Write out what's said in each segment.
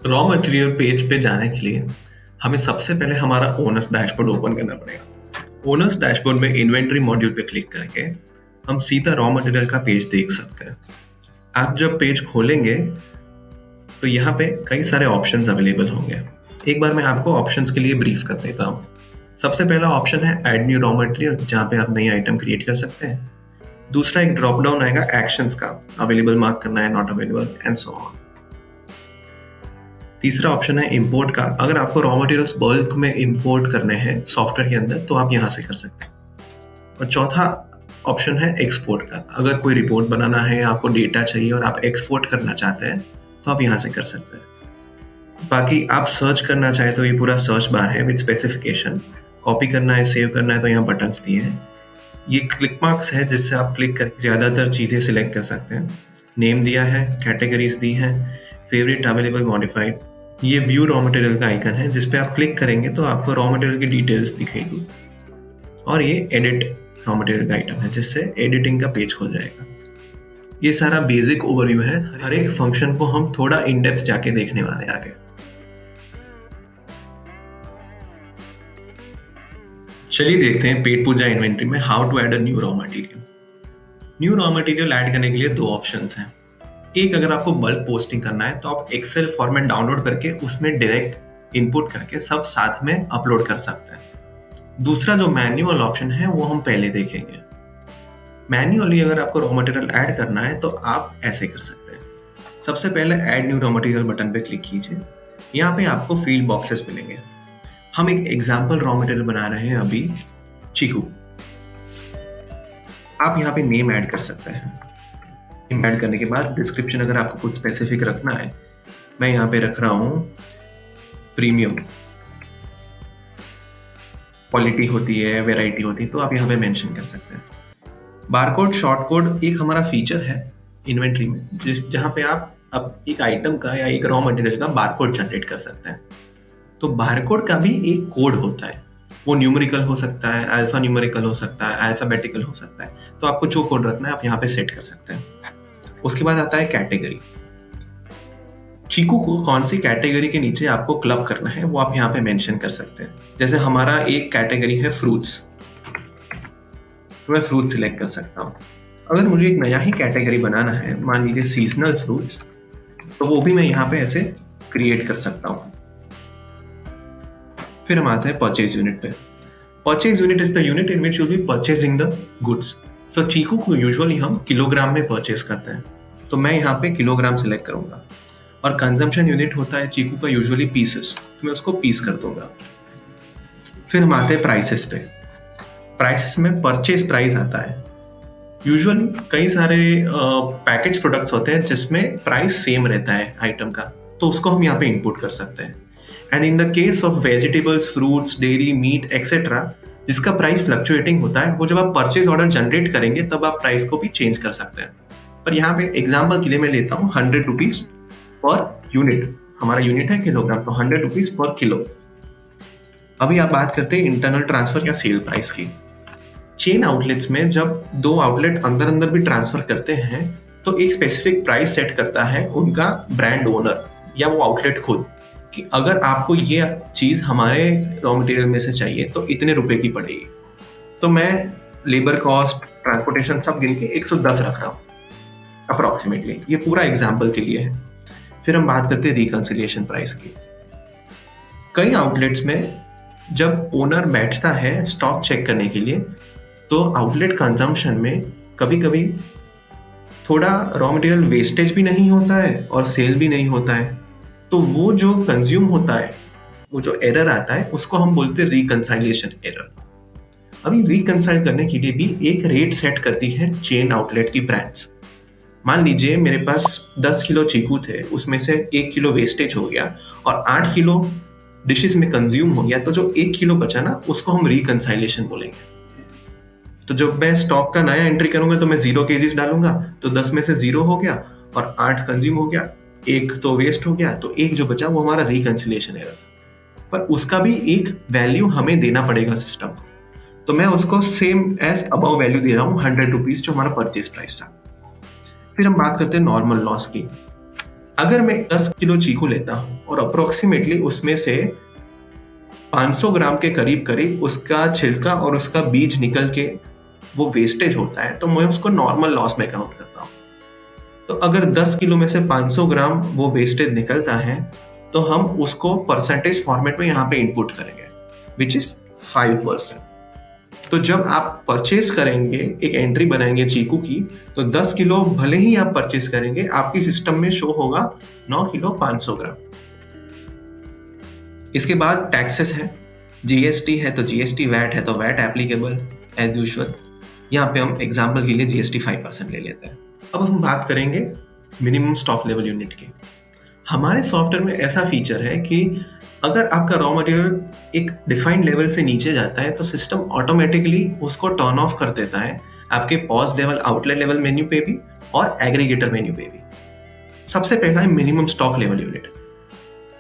Raw material page पे जाने के लिए हमें सबसे पहले हमारा ओनर्स डैशबोर्ड ओपन करना पड़ेगा। ओनर्स डैशबोर्ड में इन्वेंटरी मॉड्यूल पे क्लिक करके हम सीधा रॉ मटेरियल का पेज देख सकते हैं। आप जब पेज खोलेंगे तो यहाँ पे कई सारे ऑप्शंस अवेलेबल होंगे। एक बार मैं आपको ऑप्शंस के लिए ब्रीफ कर देता हूँ। सबसे पहला ऑप्शन है ऐड न्यू रॉ मटेरियल, जहाँ पे आप नई आइटम क्रिएट कर सकते हैं। दूसरा एक ड्रॉप डाउन आएगा एक्शंस का, अवेलेबल मार्क करना है, not available and so on. तीसरा ऑप्शन है इंपोर्ट का। अगर आपको रॉ मटेरियल्स बल्क में इंपोर्ट करने हैं सॉफ्टवेयर के अंदर तो आप यहाँ से कर सकते हैं। और चौथा ऑप्शन है एक्सपोर्ट का। अगर कोई रिपोर्ट बनाना है, आपको डेटा चाहिए और आप एक्सपोर्ट करना चाहते हैं तो आप यहाँ से कर सकते हैं। बाकी आप सर्च करना चाहे तो ये पूरा सर्च बार है विद स्पेसिफिकेशन। कॉपी करना है, सेव करना है तो यहाँ बटन्स दिए हैं। ये क्लिक मार्क्स है जिससे आप क्लिक करके ज़्यादातर चीज़ें सिलेक्ट कर सकते हैं। नेम दिया है, कैटेगरीज दी हैं, फेवरेट, अवेलेबल, मॉडिफाइड। ये व्यू रॉ मटेरियल का आइकन है जिस पे आप क्लिक करेंगे तो आपको रॉ मटेरियल की डिटेल्स दिखेगी। और ये एडिट रॉ मटेरियल का आइटम है जिससे एडिटिंग का पेज खुल जाएगा। ये सारा बेसिक ओवरव्यू है। हर एक फंक्शन को हम थोड़ा इन डेप्थ जाके देखने वाले हैं आगे। चलिए देखते हैं पेट पूजा इन्वेंटरी में how to add a new raw material. New raw material add करने के लिए दो ऑप्शंस हैं। एक, अगर आपको बल्क पोस्टिंग करना है तो आप एक्सेल फॉर्मेट डाउनलोड करके उसमें डायरेक्ट इनपुट करके सब साथ में अपलोड कर सकते हैं। दूसरा जो मैन्युअल ऑप्शन है वो हम पहले देखेंगे। मैन्युअली अगर आपको रॉ मटेरियल ऐड करना है तो आप ऐसे कर सकते हैं। सबसे पहले add new raw material button पे क्लिक कीजिए। यहाँ पे आपको फील्ड बॉक्सेस मिलेंगे। हम एक एग्जाम्पल रॉ मटेरियल बना रहे हैं अभी, चीकू। आप यहाँ पे नेम ऐड कर सकते हैं। नेम ऐड करने के बाद डिस्क्रिप्शन अगर आपको कुछ स्पेसिफिक रखना है, मैं यहाँ पे रख रहा हूँ प्रीमियम। क्वालिटी होती है, वेराइटी होती है, तो आप यहाँ पे मेंशन कर सकते हैं। बारकोड, शॉर्ट कोड एक हमारा फीचर है इन्वेंटरी में जहाँ पे आप अब एक आइटम का या एक रॉ मटेरियल का बारकोड जनरेट कर सकते हैं। तो बारकोड का भी एक कोड होता है। वो न्यूमेरिकल हो सकता है, अल्फा न्यूमेरिकल हो सकता है, अल्फाबेटिकल हो सकता है। तो आपको जो कोड रखना है आप यहाँ पे सेट कर सकते हैं। उसके बाद आता है कैटेगरी। चीकू को कौन सी कैटेगरी के नीचे आपको क्लब करना है वो आप यहाँ पे मेंशन कर सकते हैं। जैसे हमारा एक कैटेगरी है फ्रूट्स, तो मैं फ्रूट सिलेक्ट कर सकता हूँ। अगर मुझे एक नया ही कैटेगरी बनाना है, मान लीजिए सीजनल फ्रूट्स, तो वो भी मैं यहाँ पे ऐसे क्रिएट कर सकता हूँ। फिर हम आते हैं परचेज यूनिट पे। Purchase unit is the unit in which you will be purchasing the goods. So चीकू को यूजुअली हम किलोग्राम में परचेज करते हैं, तो मैं यहाँ पे किलोग्राम सिलेक्ट करूंगा। और कंजम्पशन यूनिट होता है चीकू का यूजुअली पीसेस, तो मैं उसको पीस कर दूंगा। फिर हम आते हैं प्राइसेस पे। प्राइसेस में परचेज प्राइस आता है। यूजुअली कई सारे पैकेज प्रोडक्ट्स होते हैं जिसमें प्राइस सेम रहता है आइटम का, तो उसको हम यहाँ पे इनपुट कर सकते हैं। And in the case of vegetables, fruits, dairy, meat etcetera, जिसका प्राइस फ्लक्चुएटिंग होता है, वो जब आप परचेज ऑर्डर जनरेट करेंगे तब आप प्राइस को भी चेंज कर सकते हैं। पर यहाँ पे एग्जाम्पल के लिए मैं लेता हूँ 100 रुपीज पर यूनिट। हमारा यूनिट है किलोग्राम, तो 100 रुपीज पर किलो। अभी आप बात करते हैं इंटरनल ट्रांसफर या सेल प्राइस की। चेन आउटलेट्स में जब दो आउटलेट अंदर अंदर भी ट्रांसफर करते हैं तो एक स्पेसिफिक प्राइस सेट करता है उनका ब्रांड ओनर या वो आउटलेट खुद, कि अगर आपको ये चीज़ हमारे रॉ मटेरियल में से चाहिए तो इतने रुपए की पड़ेगी। तो मैं लेबर कॉस्ट, ट्रांसपोर्टेशन सब गिन के 110 रख रहा हूँ अप्रॉक्सीमेटली। ये पूरा एग्जाम्पल के लिए है। फिर हम बात करते हैं रिकंसिलिएशन प्राइस की। कई आउटलेट्स में जब ओनर बैठता है स्टॉक चेक करने के लिए तो आउटलेट कंजम्पशन में कभी कभी थोड़ा रॉ मटेरियल वेस्टेज भी नहीं होता है और सेल भी नहीं होता है। तो वो जो कंज्यूम होता है, वो जो एरर आता है, उसको हम बोलते हैं रिकंसाइलेशन एरर। अभी रिकंसाइल करने के लिए भी एक रेट सेट करती है चेन आउटलेट की ब्रांड्स। मान लीजिए मेरे पास 10 किलो चीकू थे, उसमें से 1 किलो वेस्टेज हो गया और 8 किलो डिशेस में कंज्यूम हो गया, तो जो 1 किलो बचा ना उसको हम रिकंसाइलेशन बोलेंगे। तो जब मैं स्टॉक का नया एंट्री करूंगा तो मैं 0 केजीज डालूंगा, तो 10 में से 0 हो गया और 8 कंज्यूम हो गया, 1 तो वेस्ट हो गया, तो 1 जो बचा वो हमारा रिकंसिलिएशन एरर। पर उसका भी एक वैल्यू हमें देना पड़ेगा सिस्टम को, तो मैं उसको सेम एज अबव वैल्यू दे रहा हूँ 100 रुपीज जो हमारा परचेज प्राइस था। फिर हम बात करते हैं नॉर्मल लॉस की। अगर मैं 10 किलो चीकू लेता हूँ और अप्रोक्सीमेटली उसमें से 500 ग्राम के करीब करीब उसका छिलका और उसका बीज निकल के वो वेस्टेज होता है, तो मैं उसको नॉर्मल लॉस में काउंट करता हूँ। तो अगर 10 किलो में से 500 ग्राम वो वेस्टेज निकलता है तो हम उसको परसेंटेज फॉर्मेट में यहाँ पे इनपुट करेंगे, विच इज 5%। तो जब आप परचेज करेंगे, एक एंट्री बनाएंगे चीकू की, तो 10 किलो भले ही आप परचेज करेंगे, आपकी सिस्टम में शो होगा 9 किलो 500 ग्राम। इसके बाद टैक्सेस है, जीएसटी है तो जीएसटी, वैट है तो वैट एप्लीकेबल एज यूजुअल। यहाँ पे हम एग्जाम्पल के लिए जीएसटी 5% ले लेते हैं। अब हम बात करेंगे मिनिमम स्टॉक लेवल यूनिट की। हमारे सॉफ्टवेयर में ऐसा फीचर है कि अगर आपका रॉ मटेरियल एक डिफाइंड लेवल से नीचे जाता है तो सिस्टम ऑटोमेटिकली उसको टर्न ऑफ कर देता है आपके pause level, outlet level menu पे भी और एग्रीगेटर मेन्यू पे भी। सबसे पहला है मिनिमम स्टॉक लेवल यूनिट।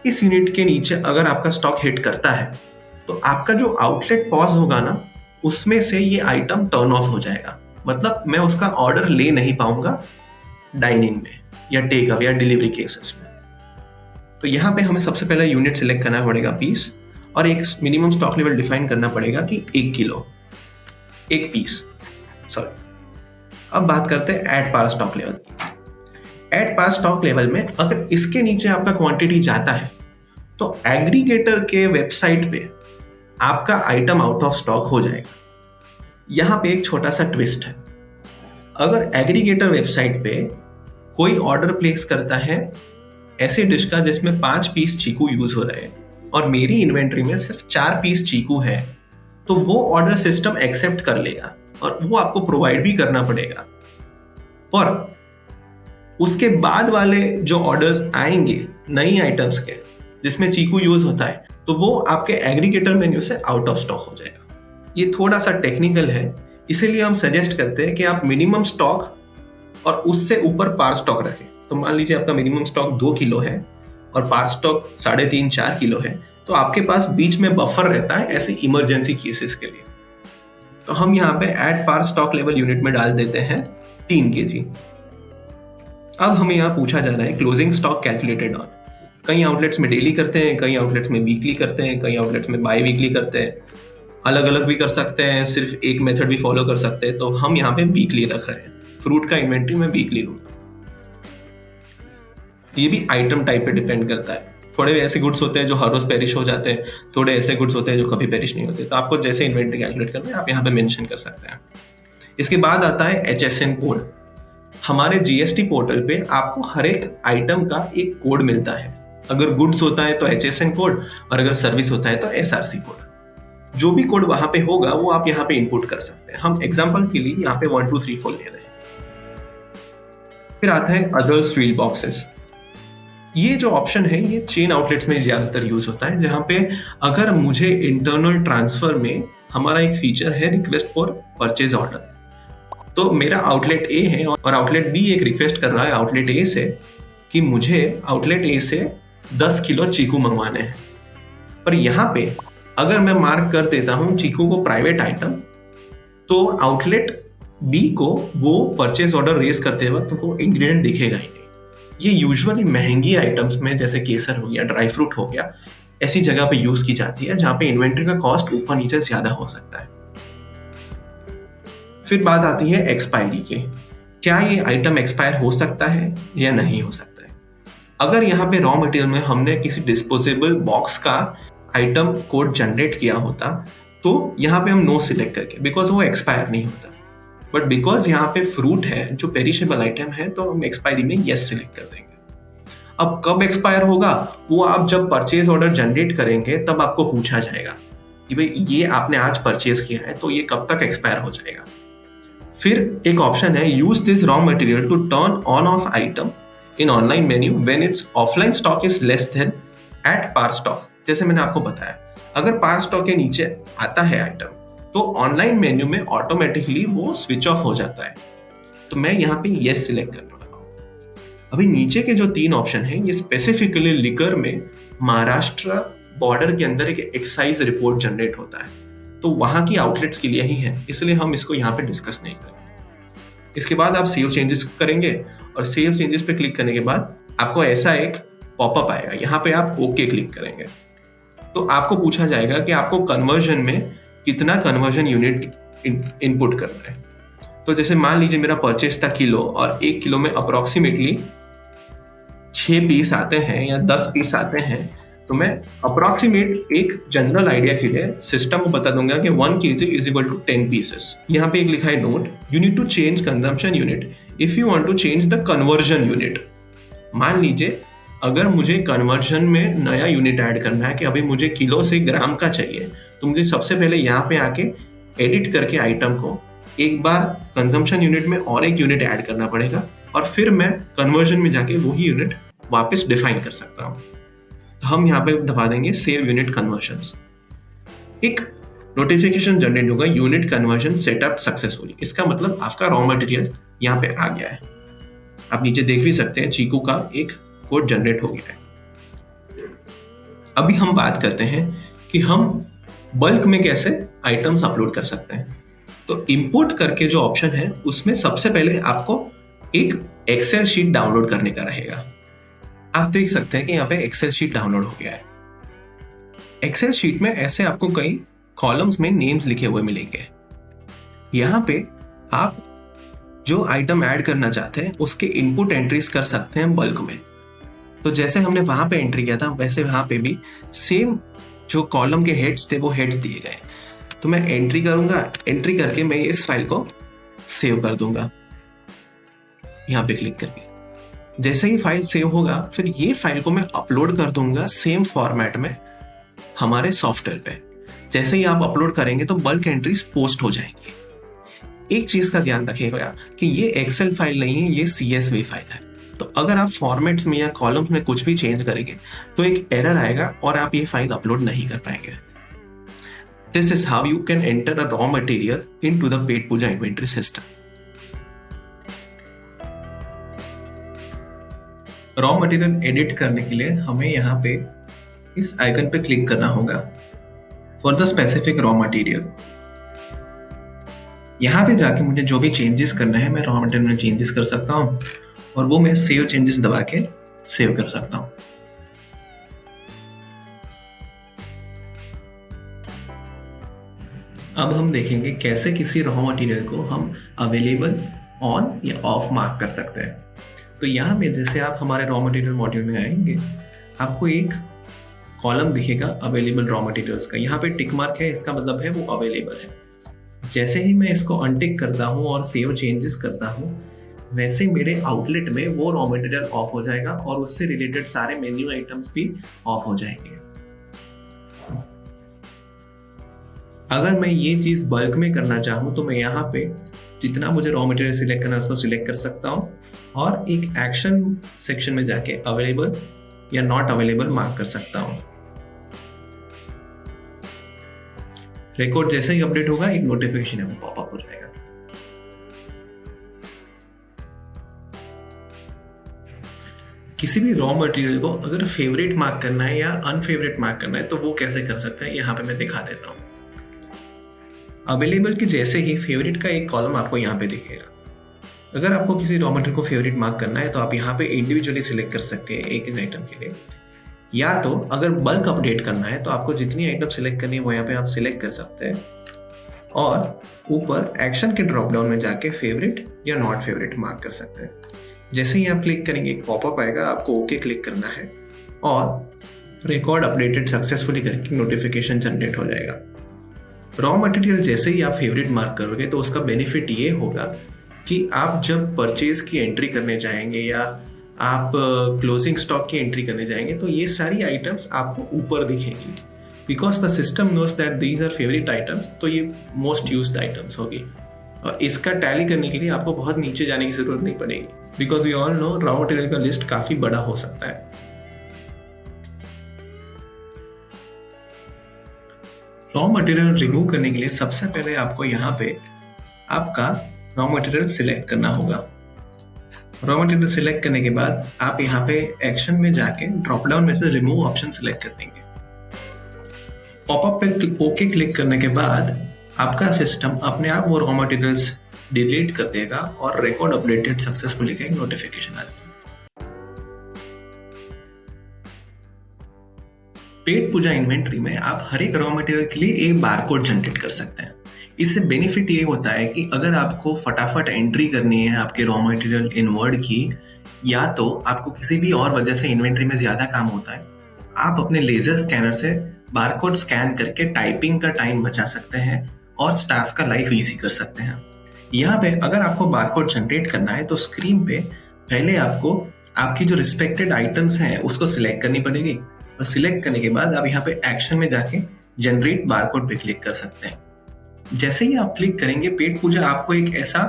इस यूनिट के नीचे अगर आपका स्टॉक हिट करता है तो आपका जो आउटलेट पॉज होगा ना, उसमें से ये आइटम टर्न ऑफ हो जाएगा। मतलब मैं उसका ऑर्डर ले नहीं पाऊंगा डाइनिंग में या टेक अवे या डिलीवरी केसेस में। तो यहाँ पे हमें सबसे पहले यूनिट सिलेक्ट करना पड़ेगा, पीस, और एक मिनिमम स्टॉक लेवल डिफाइन करना पड़ेगा कि 1 किलो 1 पीस, सॉरी। अब बात करते हैं ऐड पार स्टॉक लेवल की। ऐड पार स्टॉक लेवल में अगर इसके नीचे आपका क्वांटिटी जाता है तो एग्रीगेटर के वेबसाइट पे आपका आइटम आउट ऑफ स्टॉक हो जाएगा। यहाँ पे एक छोटा सा ट्विस्ट है। अगर एग्रीगेटर वेबसाइट पे कोई ऑर्डर प्लेस करता है ऐसी डिश का जिसमें 5 पीस चीकू यूज हो रहे हैं और मेरी इन्वेंट्री में सिर्फ 4 पीस चीकू है, तो वो ऑर्डर सिस्टम एक्सेप्ट कर लेगा और वो आपको प्रोवाइड भी करना पड़ेगा। और उसके बाद वाले जो ऑर्डर्स आएंगे नई आइटम्स के जिसमें चीकू यूज होता है, तो वो आपके एग्रीगेटर मेन्यू से आउट ऑफ स्टॉक हो जाएगा। ये थोड़ा सा टेक्निकल है, इसीलिए हम सजेस्ट करते हैं कि आप मिनिमम स्टॉक और उससे ऊपर पार स्टॉक रखें। तो मान लीजिए आपका मिनिमम स्टॉक 2 किलो है और पार स्टॉक 3.5-4 किलो है, तो आपके पास बीच में बफर रहता है ऐसी इमरजेंसी केसेस के लिए। तो हम यहाँ पे ऐड पार स्टॉक लेवल यूनिट में डाल देते हैं 3 kg। अब हमें यहाँ पूछा जा रहा है क्लोजिंग स्टॉक कैलकुलेटेड ऑन। कई आउटलेट्स में डेली करते हैं, कई आउटलेट्स में वीकली करते हैं, कई आउटलेट्स में बाई वीकली करते हैं, अलग अलग भी कर सकते हैं, सिर्फ एक मेथड भी फॉलो कर सकते हैं। तो हम यहाँ पे वीकली रख रहे हैं। फ्रूट का इन्वेंट्री में वीकली लूंगा। ये भी आइटम टाइप पे डिपेंड करता है। थोड़े ऐसे गुड्स होते हैं जो हर रोज पेरिश हो जाते हैं, थोड़े ऐसे गुड्स होते हैं जो कभी पेरिश नहीं होते। तो आपको जैसे इन्वेंट्री कैलकुलेट करना है आप यहाँ पे मेंशन कर सकते हैं। इसके बाद आता है HSN कोड। हमारे जीएसटी पोर्टल पे आपको हर एक आइटम का एक कोड मिलता है। अगर गुड्स होता है तो HSN कोड और अगर सर्विस होता है तो SRC कोड। जो भी कोड वहां पे होगा वो आप यहाँ पे इनपुट कर सकते हैं। हम एग्जाम्पल के लिए यहाँ पे 1 2 3 4 ले रहे हैं। फिर आता है अदर्स फील्ड बॉक्सेस। ये जो ऑप्शन है ये चेन आउटलेट्स में ज्यादातर यूज होता है, जहां पे अगर मुझे इंटरनल ट्रांसफर में हमारा एक फीचर है रिक्वेस्ट फॉर परचेज ऑर्डर, तो मेरा आउटलेट ए है और आउटलेट बी एक रिक्वेस्ट कर रहा है आउटलेट ए से कि मुझे आउटलेट ए से 10 किलो चीकू मंगवाने हैं। पर यहाँ पे अगर मैं मार्क कर देता हूँ चीकू को प्राइवेट आइटम, तो आउटलेट बी को वो परचेज ऑर्डर रेज करते वक्त वो इंग्रेडिएंट दिखेगा ही नहीं। ये यूजुअली महंगी आइटम्स में जैसे केसर हो गया, ड्राई फ्रूट हो गया, ऐसी जगह पे यूज की जाती है जहां पे इन्वेंट्री का कॉस्ट ऊपर नीचे ज्यादा हो सकता है। फिर बात आती है एक्सपायरी के। क्या ये आइटम एक्सपायर हो सकता है या नहीं हो सकता है? अगर यहाँ पे रॉ मटेरियल में हमने किसी डिस्पोजेबल बॉक्स का आइटम कोड जनरेट किया होता तो यहाँ पे हम नो सिलेक्ट करके, बिकॉज वो एक्सपायर नहीं होता। बट बिकॉज यहाँ पे फ्रूट है जो पेरिशेबल आइटम है, तो हम एक्सपायरी में यस सिलेक्ट कर देंगे। अब कब एक्सपायर होगा वो आप जब परचेज ऑर्डर जनरेट करेंगे तब आपको पूछा जाएगा कि भाई ये आपने आज परचेज किया है तो ये कब तक एक्सपायर हो जाएगा। फिर एक ऑप्शन है use this raw material to turn on off item in online menu when it's offline stock is less than at par stock. जैसे मैंने आपको बताया, अगर पार स्टॉक के नीचे आता है आइटम तो ऑनलाइन मेन्यू में ऑटोमेटिकली वो स्विच ऑफ हो जाता है। तो मैं यहाँ पे येस सिलेक्ट कर रहा हूँ। अभी नीचे के जो 3 ऑप्शन है ये स्पेसिफिकली लिकर में महाराष्ट्र बॉर्डर के अंदर एक एक्साइज रिपोर्ट जनरेट होता है, तो वहां की आउटलेट्स के लिए ही है, इसलिए हम इसको यहाँ पे डिस्कस नहीं करेंगे। इसके बाद आप सेव चेंजेस करेंगे और सेव चेंजेस पे क्लिक करने के बाद आपको ऐसा एक पॉपअप आएगा, यहाँ पे आप ओके क्लिक करेंगे तो आपको पूछा जाएगा कि आपको कन्वर्जन में कितना कन्वर्जन यूनिट इनपुट करना है। तो जैसे मान लीजिए मेरा परचेस था किलो और 1 किलो में अप्रोक्सीमेटली 6 पीस आते हैं या 10 पीस आते हैं, तो मैं अप्रोक्सीमेट एक जनरल आइडिया के लिए सिस्टम को बता दूंगा कि 1 kg is equal to 10 pieces. यहाँ पे एक लिखा है note, you need to change consumption unit if you want to change the conversion unit. मान लीजिए अगर मुझे कन्वर्जन में नया यूनिट ऐड करना है कि अभी मुझे किलो से ग्राम का चाहिए, तो मुझे सबसे पहले यहाँ पे आके एडिट करके आइटम को एक बार कंजम्पशन यूनिट में और एक यूनिट ऐड करना पड़ेगा और फिर मैं कन्वर्जन में जाके वही यूनिट वापस डिफाइन कर सकता हूँ। तो हम यहाँ पे दबा देंगे सेव यूनिट कन्वर्जन्स। एक नोटिफिकेशन जनरेट होगा, यूनिट कन्वर्जन सेटअप सक्सेसफुली। इसका मतलब आपका रॉ मटेरियल यहाँ पे आ गया है। आप नीचे देख भी सकते हैं चीकू का एक कोड जनरेट हो गया है। अभी हम बात करते हैं कि हम बल्क में कैसे आइटम्स अपलोड कर सकते हैं। तो इंपोर्ट करके जो ऑप्शन है उसमें सबसे पहले आपको एक एक्सेल शीट डाउनलोड करने का रहेगा। आप देख सकते हैं कि यहाँ पे एक्सेल शीट डाउनलोड हो गया है। एक्सेल शीट में ऐसे आपको कई कॉलम्स में नेम्स लिखे हुए मिलेंगे। यहाँ पे आप जो आइटम ऐड करना चाहते हैं उसके इनपुट एंट्रीज कर सकते हैं बल्क में। तो जैसे हमने वहां पे एंट्री किया था वैसे वहां पे भी सेम जो कॉलम के हेड्स थे वो हेड्स दिए गए। तो मैं एंट्री करूंगा, एंट्री करके मैं इस फाइल को सेव कर दूंगा यहाँ पे क्लिक करके। जैसे ही फाइल सेव होगा फिर ये फाइल को मैं अपलोड कर दूंगा सेम फॉर्मेट में हमारे सॉफ्टवेयर पे। जैसे ही आप अपलोड करेंगे तो बल्क एंट्रीज पोस्ट हो जाएंगी। एक चीज का ध्यान रखिएगा कि ये एक्सेल फाइल नहीं है, ये CSV फाइल है। तो अगर आप फॉर्मेट्स में या कॉलम्स में कुछ भी चेंज करेंगे तो एक एरर आएगा और आप ये फाइल अपलोड नहीं कर पाएंगे। This is how you can enter a raw material into the Pet Pooja inventory system. Raw material edit करने के लिए हमें यहाँ पे इस आइकन पे क्लिक करना होगा for the specific raw material. यहाँ पे जाके मुझे जो भी चेंजेस करना है मैं रॉ मटेरियल में चेंजेस कर सकता हूँ और वो मैं सेव चेंजेस दबा के सेव कर सकता हूँ। अब हम देखेंगे कैसे किसी रॉ मटेरियल को हम अवेलेबल ऑन या ऑफ मार्क कर सकते हैं। तो यहाँ पे जैसे आप हमारे रॉ मटेरियल मॉड्यूल में आएंगे आपको एक कॉलम दिखेगा अवेलेबल रॉ मटेरियल्स का। यहाँ पे टिक मार्क है, इसका मतलब है वो अवेलेबल है। जैसे ही मैं इसको अनटिक करता हूँ और सेव चेंजेस करता हूँ वैसे मेरे आउटलेट में वो रॉ मटेरियल ऑफ हो जाएगा और उससे रिलेटेड सारे मेन्यू आइटम्स भी ऑफ हो जाएंगे। अगर मैं ये चीज बल्क में करना चाहूँ तो मैं यहाँ पे जितना मुझे रॉ मटेरियल सिलेक्ट करना है उसको सिलेक्ट कर सकता हूँ और एक एक्शन सेक्शन में जाके अवेलेबल या नॉट अवेलेबल मार्क कर सकता हूँ। रिकॉर्ड जैसे ही अपडेट होगा एक नोटिफिकेशन हमें पॉपअप हो जाएगा। किसी भी रॉ मटेरियल को अगर फेवरेट मार्क करना है या अनफेवरेट मार्क करना है तो वो कैसे कर सकते हैं यहाँ पे मैं दिखा देता हूँ। अवेलेबल के जैसे ही फेवरेट का एक कॉलम आपको यहाँ पे दिखेगा। अगर आपको किसी रॉ मटेरियल को फेवरेट मार्क करना है तो आप यहाँ पे इंडिविजुअली सिलेक्ट कर सकते हैं एक आइटम के लिए, या तो अगर बल्क अपडेट करना है तो आपको जितनी आइटम सिलेक्ट करनी है वो यहाँ पे आप सिलेक्ट कर सकते हैं और ऊपर एक्शन के ड्रॉप डाउन में जाके फेवरेट या नॉट फेवरेट मार्क कर सकते हैं। जैसे ही आप क्लिक करेंगे एक पॉपअप आएगा, आपको ओके क्लिक करना है और रिकॉर्ड अपडेटेड सक्सेसफुली करके नोटिफिकेशन जनरेट हो जाएगा। रॉ मटेरियल जैसे ही आप फेवरेट मार्क करोगे तो उसका बेनिफिट ये होगा कि आप जब परचेज की एंट्री करने जाएंगे या आप क्लोजिंग स्टॉक की एंट्री करने जाएंगे तो ये सारी आइटम्स आपको ऊपर दिखेंगी because the system knows that these are favourite items. तो ये मोस्ट यूज्ड आइटम्स होगी और इसका टैली करने के लिए आपको बहुत नीचे जाने की जरूरत नहीं पड़ेगी because we all know raw material का लिस्ट काफी बड़ा हो सकता है। रॉ मटेरियल रिमूव करने के लिए सबसे पहले आपको यहाँ पे आपका रॉ मटेरियल सिलेक्ट करना होगा। रॉ मटेरियल सिलेक्ट करने के बाद आप यहाँ पे एक्शन में जाके ड्रॉप डाउन में से रिमूव ऑप्शन सिलेक्ट कर देंगे। पॉपअप पे ओके क्लिक करने के बाद आपका सिस्टम अपने आप वो रॉ मटेरियल्स डिलीट कर देगा और रिकॉर्ड अपडेटेड सक्सेसफुली का एक नोटिफिकेशन आ जाएगा। पेट पूजा इन्वेंट्री में आप हर एक रॉ मटेरियल के लिए एक बारकोड जनरेट कर सकते हैं। इससे बेनिफिट ये होता है कि अगर आपको फटाफट एंट्री करनी है आपके रॉ मटेरियल इन वर्ड की, या तो आपको किसी भी और वजह से इन्वेंट्री में ज्यादा काम होता है, आप अपने लेजर स्कैनर से बारकोड स्कैन करके टाइपिंग का टाइम बचा सकते हैं और स्टाफ का लाइफ इजी कर सकते हैं। यहाँ पे अगर आपको बारकोड जनरेट करना है तो स्क्रीन पे पहले आपको आपकी जो रिस्पेक्टेड आइटम्स हैं उसको सिलेक्ट करनी पड़ेगी, और सिलेक्ट करने के बाद आप यहाँ पे एक्शन में जाके जनरेट बारकोड पे क्लिक कर सकते हैं। जैसे ही आप क्लिक करेंगे पेट पूजा आपको एक ऐसा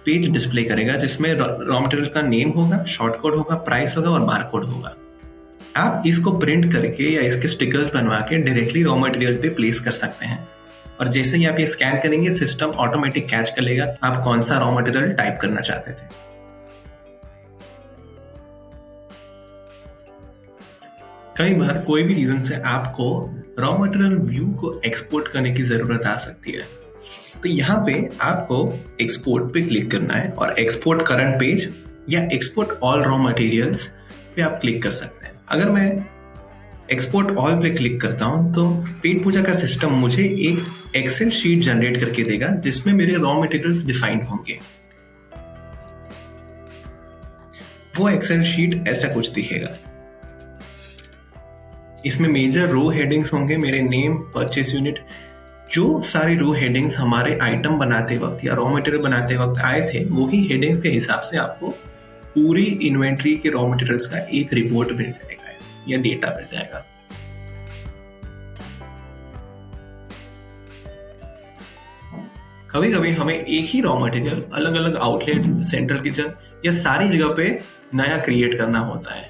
पेज डिस्प्ले करेगा जिसमें रॉ मटेरियल का नेम होगा, शॉर्ट कोड होगा, प्राइस होगा और बारकोड होगा। आप इसको प्रिंट करके या इसके स्टिकर्स बनवा के डायरेक्टली रॉ मटेरियल पे प्लेस कर सकते हैं, और जैसे ही आप ये स्कैन करेंगे सिस्टम ऑटोमेटिक कैच कर लेगा आप कौन सा रॉ मटेरियल टाइप करना चाहते थे। कई बार कोई भी रीजन से आपको रॉ मटेरियल व्यू को एक्सपोर्ट करने की जरूरत आ सकती है, तो यहाँ पे आपको एक्सपोर्ट पे क्लिक करना है और एक्सपोर्ट करंट पेज या एक्सपोर्ट ऑल रॉ मटेरियल्स पे आप क्लिक कर सकते हैं। अगर मैं एक्सपोर्ट ऑल पे क्लिक करता हूँ तो पेट पूजा का सिस्टम मुझे एक एक्सेल शीट जनरेट करके देगा जिसमें मेरे रॉ मटेरियल्स डिफाइंड होंगे। वो एक्सेल शीट ऐसा कुछ दिखेगा। इसमें मेजर रो हेडिंग्स होंगे, मेरे नेम, परचेस यूनिट, जो सारे रो हेडिंग्स हमारे आइटम बनाते वक्त या रॉ मटेरियल बनाते वक्त आए थे वही हेडिंग्स के हिसाब से आपको पूरी इन्वेंट्री के रॉ मटेरियल्स का एक रिपोर्ट मिल जाएगा या डेटा मिल जाएगा। कभी कभी हमें एक ही रॉ मटेरियल अलग अलग आउटलेट, सेंट्रल किचन या सारी जगह पे नया क्रिएट करना होता है,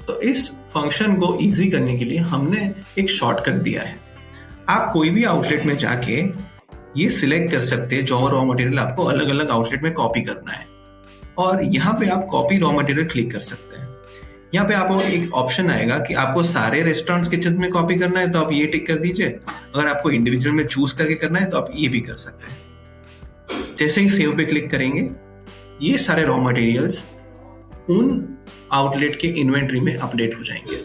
तो इस फंक्शन को इजी करने के लिए हमने एक शॉर्टकट दिया है। आप कोई भी आउटलेट में जाके ये सिलेक्ट कर सकते हैं जो रॉ मटेरियल आपको अलग अलग आउटलेट में कॉपी करना है, और यहाँ पे आप कॉपी रॉ मटेरियल क्लिक कर सकते हैं। यहाँ पे आपको एक ऑप्शन आएगा कि आपको सारे रेस्टोरेंट्स किचन में कॉपी करना है तो आप ये टिक कर दीजिए, अगर आपको इंडिविजुअल में चूज करके करना है तो आप ये भी कर सकते हैं। जैसे ही सेव पे क्लिक करेंगे ये सारे रॉ मटेरियल्स उन आउटलेट के इन्वेंट्री में अपडेट हो जाएंगे।